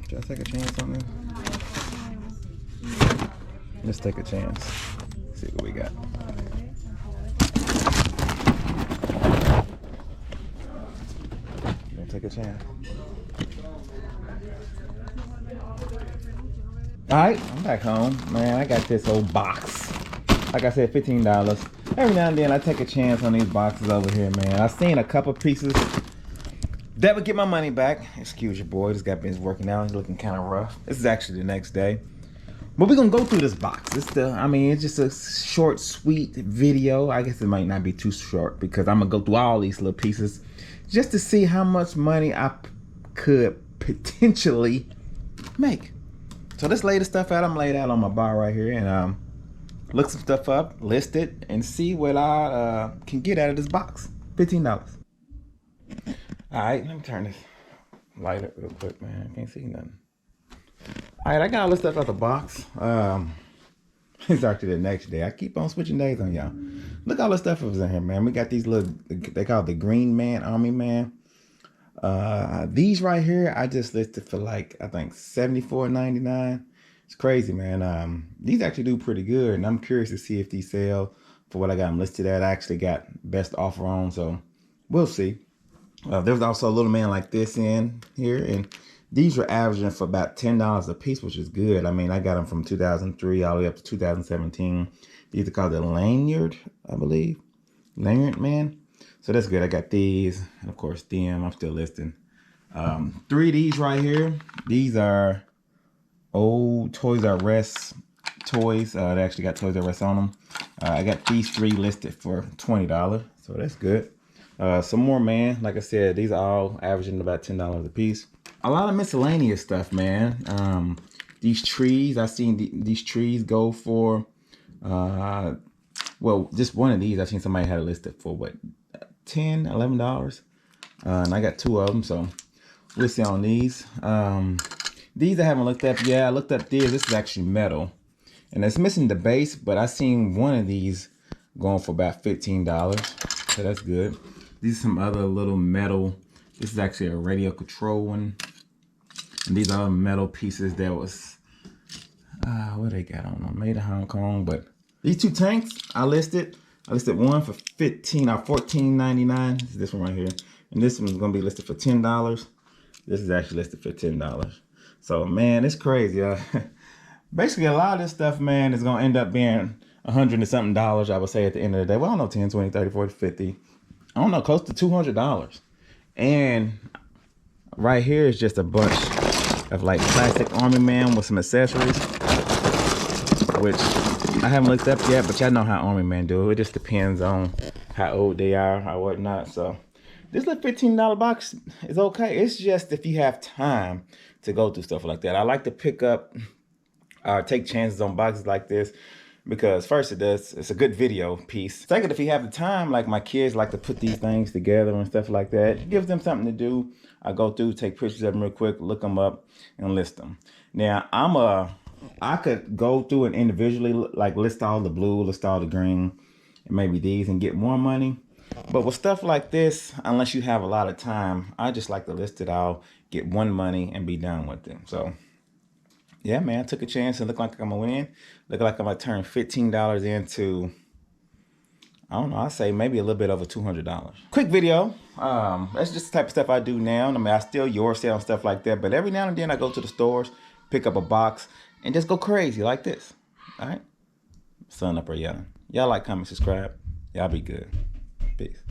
Should I take a chance on this? Let's take a chance. See what we got. Gonna take a chance. Alright, I'm back home. Man, I got this old box. Like I said, $15. Every now and then I take a chance on these boxes over here, man. I've seen a couple pieces that would get my money back. Excuse your boy, this guy been working out. He's looking kind of rough. This is actually the next day. But we're gonna go through this box. It's just a short, sweet video. I guess it might not be too short because I'm gonna go through all these little pieces just to see how much money I could potentially make. So let's lay the stuff out. I'm laid out on my bar right here and look some stuff up, list it, and see what I can get out of this box. $15. All right, let me turn this light up real quick, man. I can't see nothing. All right, I got all this stuff out the box. It's actually the next day. I keep on switching days on y'all. Look, all the stuff that was in here, man. We got these little, they call it the Green Man, Army Man. These right here, I just listed for like, I think $74.99. It's crazy, man. These actually do pretty good, and I'm curious to see if these sell for what I got them listed at. I actually got best offer on, so we'll see. There's also a little man like this in here, and these were averaging for about $10 a piece, which is good. I mean, I got them from 2003 all the way up to 2017. These are called the Lanyard, I believe. Lanyard Man. So that's good. I got these, and of course them. I'm still listing. 3 of these right here. These are old Toys R Us toys. They actually got Toys R Us on them. I got these 3 listed for $20, so that's good. Some more, man. Like I said, these are all averaging about $10 a piece. A lot of miscellaneous stuff, man. These trees, I've seen these trees go for, well, just one of these, I've seen somebody had it listed for what, $10, $11. And I got 2 of them, so we'll see on these. These I haven't looked up yet. I looked up these. This is actually metal, and it's missing the base, but I seen one of these going for about $15, so that's good. These are some other little metal. This is actually a radio control one, and these are metal pieces that was what they got on them, made in Hong Kong. But these 2 tanks I listed one for $15 or $14.99. This one right here, and this one's gonna be listed for $10. This is actually listed for $10. So, man, it's crazy. Basically, a lot of this stuff, man, is going to end up being $100 and something, I would say, at the end of the day. Well, I don't know, 10, 20, 30, 40, 50. I don't know, close to $200. And right here is just a bunch of, like, plastic Army Man with some accessories, which I haven't looked up yet, but y'all know how Army Man do. It just depends on how old they are or whatnot. So, this little $15 box is okay. It's just if you have time to go through stuff like that. I like to pick up or take chances on boxes like this because first it's a good video piece. Second, if you have the time, like my kids like to put these things together and stuff like that, it gives them something to do. I go through, take pictures of them real quick, look them up, and list them. Now, I could go through and individually like list all the blue, list all the green, and maybe these and get more money. But with stuff like this, unless you have a lot of time, I just like to list it all, get one money, and be done with it. So, yeah, man, I took a chance and look like I'm gonna win. Look like I'm gonna turn $15 into I don't know, I say maybe a little bit over $200. Quick video. That's just the type of stuff I do now. I mean, I still yard sale and stuff like that, but every now and then I go to the stores, pick up a box, and just go crazy like this. All right? Sun up or yelling. Y'all like, comment, subscribe. Y'all be good. Peace.